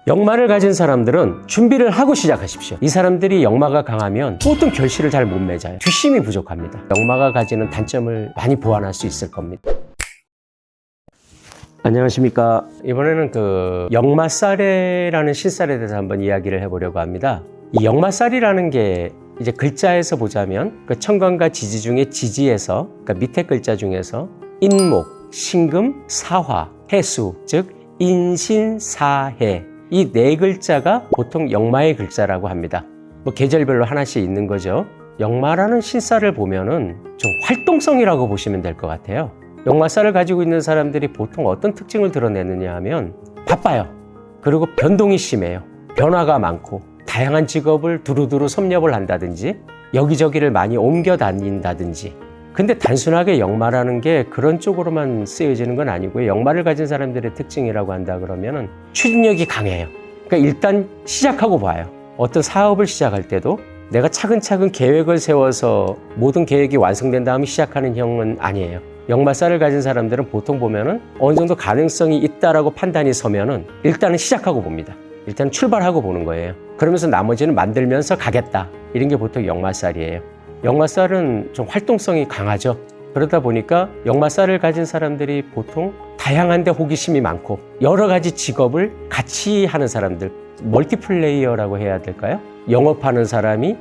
역마를 가진 사람들은 준비를 하고 시작하십시오. 이 사람들이 역마가 강하면 보통 결실을 잘 못 맺어요. 뒷심이 부족합니다. 역마가 가지는 단점을 많이 보완할 수 있을 겁니다. 안녕하십니까. 이번에는 역마살해라는 신살에 대해서 한번 이야기를 해보려고 합니다. 이 역마살이라는 게 이제 글자에서 보자면 천간과 지지 중에 지지에서 밑에 글자 중에서 인목, 신금, 사화, 해수, 즉 인신사해 이 네 글자가 보통 역마의 글자라고 합니다. 계절별로 하나씩 있는 거죠. 역마라는 신살을 보면은 좀 활동성이라고 보시면 될 것 같아요. 역마살을 가지고 있는 사람들이 보통 어떤 특징을 드러내느냐 하면 바빠요. 그리고 변동이 심해요. 변화가 많고 다양한 직업을 두루두루 섭렵을 한다든지 여기저기를 많이 옮겨 다닌다든지. 근데 단순하게 역마라는 게 그런 쪽으로만 쓰여지는 건 아니고요. 역마를 가진 사람들의 특징이라고 한다 그러면은 추진력이 강해요. 그러니까 일단 시작하고 봐요. 어떤 사업을 시작할 때도 내가 차근차근 계획을 세워서 모든 계획이 완성된 다음에 시작하는 형은 아니에요. 역마살을 가진 사람들은 보통 보면은 어느 정도 가능성이 있다라고 판단이 서면은 일단은 시작하고 봅니다. 일단 출발하고 보는 거예요. 그러면서 나머지는 만들면서 가겠다. 이런 게 보통 역마살이에요. 역마살은 좀 활동성이 강하죠. 그러다 보니까 역마살을 가진 사람들이 보통 다양한데 호기심이 많고 여러 가지 직업을 같이 하는 사람들, 멀티플레이어라고 해야 될까요? 영업하는 사람이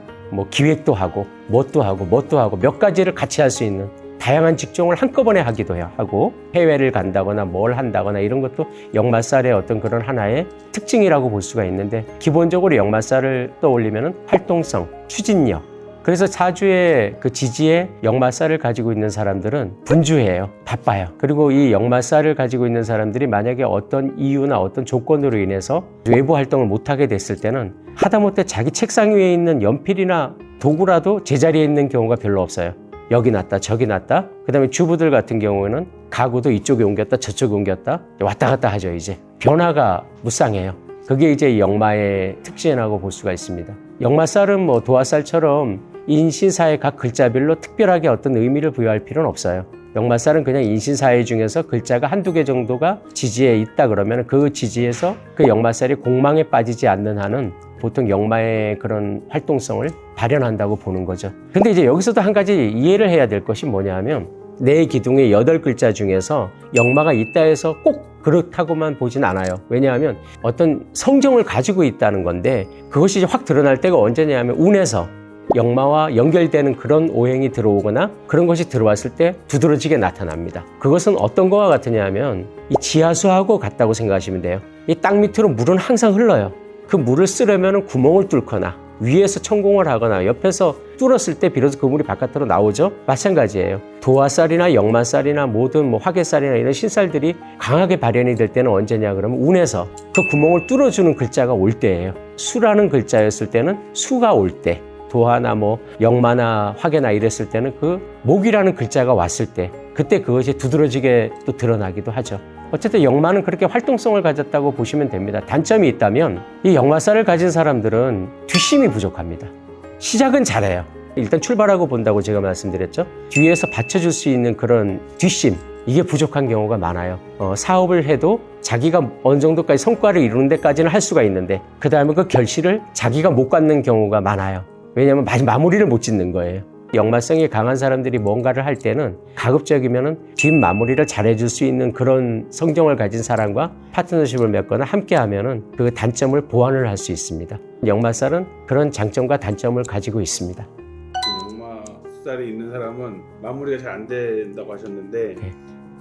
기획도 하고 뭣도 하고 몇 가지를 같이 할 수 있는 다양한 직종을 한꺼번에 하기도 하고 해외를 간다거나 뭘 한다거나 이런 것도 역마살의 어떤 그런 하나의 특징이라고 볼 수가 있는데, 기본적으로 역마살을 떠올리면 활동성, 추진력, 그래서 사주의 지지에 역마살을 가지고 있는 사람들은 분주해요. 바빠요. 그리고 이 역마살을 가지고 있는 사람들이 만약에 어떤 이유나 어떤 조건으로 인해서 외부 활동을 못하게 됐을 때는 하다못해 자기 책상 위에 있는 연필이나 도구라도 제자리에 있는 경우가 별로 없어요. 여기 놨다 저기 놨다. 그 다음에 주부들 같은 경우에는 가구도 이쪽에 옮겼다 저쪽에 옮겼다 왔다 갔다 하죠. 이제 변화가 무쌍해요. 그게 이제 역마의 특징이라고 볼 수가 있습니다. 역마살은 도화살처럼 인신사의 각 글자별로 특별하게 어떤 의미를 부여할 필요는 없어요. 역마살은 그냥 인신사회 중에서 글자가 한두 개 정도가 지지에 있다 그러면 그 지지에서 그 역마살이 공망에 빠지지 않는 한은 보통 역마의 그런 활동성을 발현한다고 보는 거죠. 근데 이제 여기서도 한 가지 이해를 해야 될 것이 뭐냐 하면 네 기둥의 8글자 중에서 역마가 있다 해서 꼭 그렇다고만 보진 않아요. 왜냐하면 어떤 성정을 가지고 있다는 건데 그것이 이제 확 드러날 때가 언제냐 하면 운에서 역마와 연결되는 그런 오행이 들어오거나 그런 것이 들어왔을 때 두드러지게 나타납니다. 그것은 어떤 거와 같으냐 하면 이 지하수하고 같다고 생각하시면 돼요. 이 땅 밑으로 물은 항상 흘러요. 그 물을 쓰려면 구멍을 뚫거나 위에서 천공을 하거나 옆에서 뚫었을 때 비로소 그 물이 바깥으로 나오죠. 마찬가지예요. 도화살이나 역마살이나 모든 화개살이나 이런 신살들이 강하게 발현이 될 때는 언제냐 그러면 운에서 그 구멍을 뚫어주는 글자가 올 때예요. 수라는 글자였을 때는 수가 올 때, 도화나 역마나 화개나 이랬을 때는 그 목이라는 글자가 왔을 때 그때 그것이 두드러지게 또 드러나기도 하죠. 어쨌든 역마는 그렇게 활동성을 가졌다고 보시면 됩니다. 단점이 있다면 이 역마살을 가진 사람들은 뒷심이 부족합니다. 시작은 잘해요. 일단 출발하고 본다고 제가 말씀드렸죠. 뒤에서 받쳐줄 수 있는 그런 뒷심, 이게 부족한 경우가 많아요. 사업을 해도 자기가 어느 정도까지 성과를 이루는 데까지는 할 수가 있는데 그 다음에 그 결실을 자기가 못 갖는 경우가 많아요. 왜냐하면 마무리를 못 짓는 거예요. 역마성이 강한 사람들이 뭔가를 할 때는 가급적이면 뒷 마무리를 잘해줄 수 있는 그런 성정을 가진 사람과 파트너십을 맺거나 함께 하면은 그 단점을 보완을 할 수 있습니다. 역마살은 그런 장점과 단점을 가지고 있습니다. 역마살이 있는 사람은 마무리가 잘 안 된다고 하셨는데 네.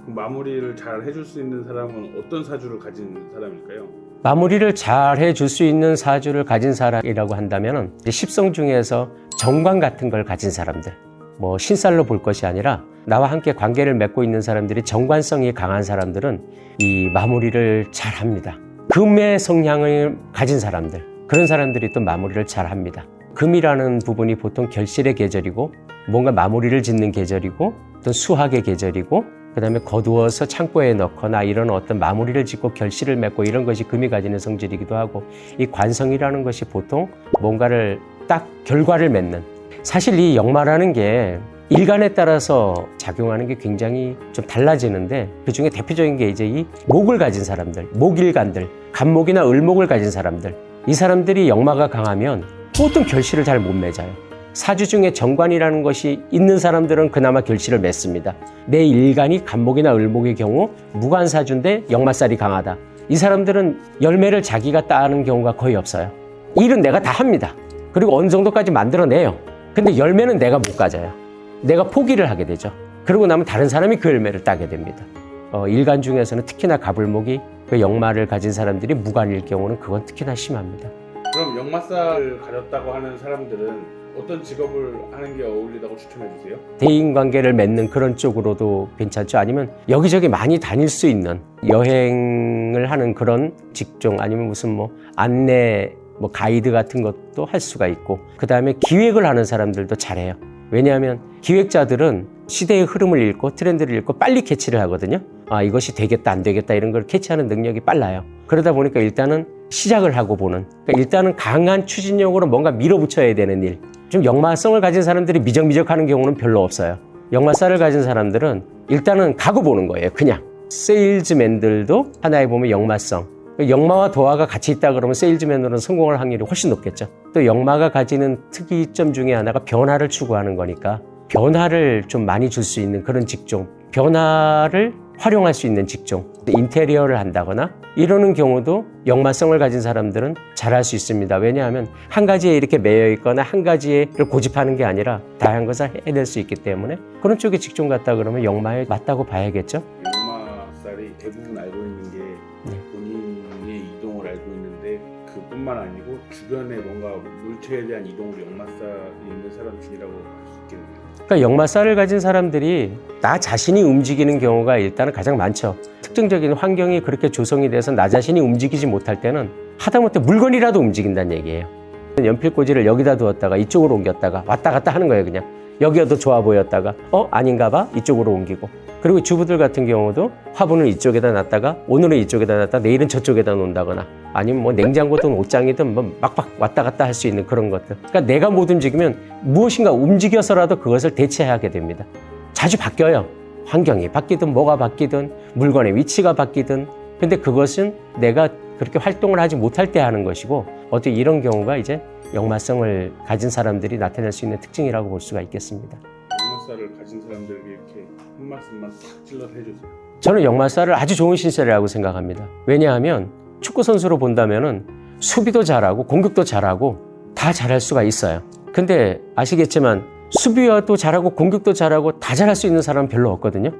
마무리를 잘 해줄 수 있는 사람은 어떤 사주를 가진 사람일까요? 마무리를 잘 해줄 수 있는 사주를 가진 사람이라고 한다면 십성 중에서 정관 같은 걸 가진 사람들, 신살로 볼 것이 아니라 나와 함께 관계를 맺고 있는 사람들이 정관성이 강한 사람들은 이 마무리를 잘 합니다. 금의 성향을 가진 사람들, 그런 사람들이 또 마무리를 잘 합니다. 금이라는 부분이 보통 결실의 계절이고 뭔가 마무리를 짓는 계절이고 또 수학의 계절이고 그 다음에 거두어서 창고에 넣거나 이런 어떤 마무리를 짓고 결실을 맺고 이런 것이 금이 가지는 성질이기도 하고, 이 관성이라는 것이 보통 뭔가를 딱 결과를 맺는, 사실 이 역마라는 게 일간에 따라서 작용하는 게 굉장히 좀 달라지는데 그 중에 대표적인 게 이제 이 목을 가진 사람들, 목일간들, 간목이나 을목을 가진 사람들, 이 사람들이 역마가 강하면 보통 결실을 잘 못 맺어요. 사주 중에 정관이라는 것이 있는 사람들은 그나마 결실을 맺습니다. 내 일간이 간목이나 을목의 경우 무관사주인데 역마살이 강하다. 이 사람들은 열매를 자기가 따는 경우가 거의 없어요. 일은 내가 다 합니다. 그리고 어느 정도까지 만들어내요. 근데 열매는 내가 못 가져요. 내가 포기를 하게 되죠. 그러고 나면 다른 사람이 그 열매를 따게 됩니다. 일간 중에서는 특히나 갑을목이 그 역마를 가진 사람들이 무관일 경우는 그건 특히나 심합니다. 그럼 역마살을 가졌다고 하는 사람들은 어떤 직업을 하는 게 어울리다고 추천해 주세요? 대인관계를 맺는 그런 쪽으로도 괜찮죠. 아니면 여기저기 많이 다닐 수 있는 여행을 하는 그런 직종, 아니면 무슨 뭐 안내 가이드 같은 것도 할 수가 있고, 그 다음에 기획을 하는 사람들도 잘해요. 왜냐하면 기획자들은 시대의 흐름을 읽고 트렌드를 읽고 빨리 캐치를 하거든요. 아, 이것이 되겠다 안 되겠다 이런 걸 캐치하는 능력이 빨라요. 그러다 보니까 일단은 시작을 하고 보는, 그러니까 일단은 강한 추진력으로 뭔가 밀어붙여야 되는 일. 좀 역마성을 가진 사람들이 미적미적하는 경우는 별로 없어요. 역마살을 가진 사람들은 일단은 가고 보는 거예요. 그냥 세일즈맨들도 하나에 보면 역마성, 역마와 도화가 같이 있다 그러면 세일즈맨으로는 성공할 확률이 훨씬 높겠죠. 또 역마가 가지는 특이점 중에 하나가 변화를 추구하는 거니까 변화를 좀 많이 줄 수 있는 그런 직종, 변화를 활용할 수 있는 직종, 인테리어를 한다거나 이러는 경우도 역마성을 가진 사람들은 잘할 수 있습니다. 왜냐하면 한 가지에 이렇게 매여 있거나 한 가지를 고집하는 게 아니라 다양한 것을 해낼 수 있기 때문에 그런 쪽에 직종 같다 그러면 역마에 맞다고 봐야겠죠. 역마살이 대부분 알고 있는 게 본인의 이동을 알고 있는데 그뿐만 아니고 주변에 뭔가 물체에 대한 이동으로 역마살이 있는 사람 중이라고 할 수 있겠네요. 그러니까 역마살을 가진 사람들이 나 자신이 움직이는 경우가 일단은 가장 많죠. 특정적인 환경이 그렇게 조성이 돼서 나 자신이 움직이지 못할 때는 하다못해 물건이라도 움직인다는 얘기예요. 연필꽂이를 여기다 두었다가 이쪽으로 옮겼다가 왔다 갔다 하는 거예요. 그냥 여기가 더 좋아 보였다가 아닌가 봐 이쪽으로 옮기고, 그리고 주부들 같은 경우도 화분을 이쪽에다 놨다가 오늘은 이쪽에다 놨다 내일은 저쪽에다 놓는다거나, 아니면 뭐 냉장고든 옷장이든 뭐 막 왔다 갔다 할 수 있는 그런 것들. 그러니까 내가 못 움직이면 무엇인가 움직여서라도 그것을 대체하게 됩니다. 자주 바뀌어요. 환경이 바뀌든 뭐가 바뀌든 물건의 위치가 바뀌든. 근데 그것은 내가 그렇게 활동을 하지 못할 때 하는 것이고, 어떻게 이런 경우가 이제 역마성을 가진 사람들이 나타낼 수 있는 특징이라고 볼 수가 있겠습니다. 역마살을 가진 사람들에게 이렇게 한 말씀만 탁 찔러서 해주세요. 저는 역마살을 아주 좋은 신세라고 생각합니다. 왜냐하면 축구 선수로 본다면은 수비도 잘하고 공격도 잘하고 다 잘할 수가 있어요. 근데 아시겠지만 수비도 잘하고 공격도 잘하고 다 잘할 수 있는 사람은 별로 없거든요.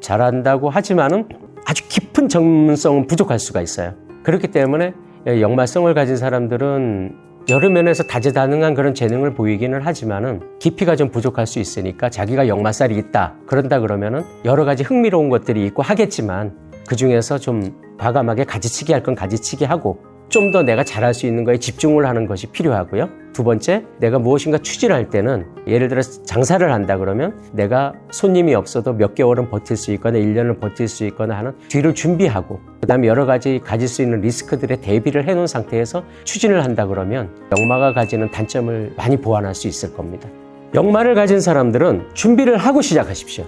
잘한다고 하지만은 아주 깊은 전문성은 부족할 수가 있어요. 그렇기 때문에 역마성을 가진 사람들은 여러 면에서 다재다능한 그런 재능을 보이기는 하지만은 깊이가 좀 부족할 수 있으니까, 자기가 역마살이 있다 그런다 그러면은 여러 가지 흥미로운 것들이 있고 하겠지만 그 중에서 좀 과감하게 가지치기 할 건 가지치기 하고 좀 더 내가 잘할 수 있는 거에 집중을 하는 것이 필요하고요. 두 번째, 내가 무엇인가 추진할 때는 예를 들어서 장사를 한다 그러면 내가 손님이 없어도 몇 개월은 버틸 수 있거나 1년을 버틸 수 있거나 하는 뒤를 준비하고, 그 다음에 여러 가지 가질 수 있는 리스크들에 대비를 해놓은 상태에서 추진을 한다 그러면 역마가 가지는 단점을 많이 보완할 수 있을 겁니다. 역마를 가진 사람들은 준비를 하고 시작하십시오.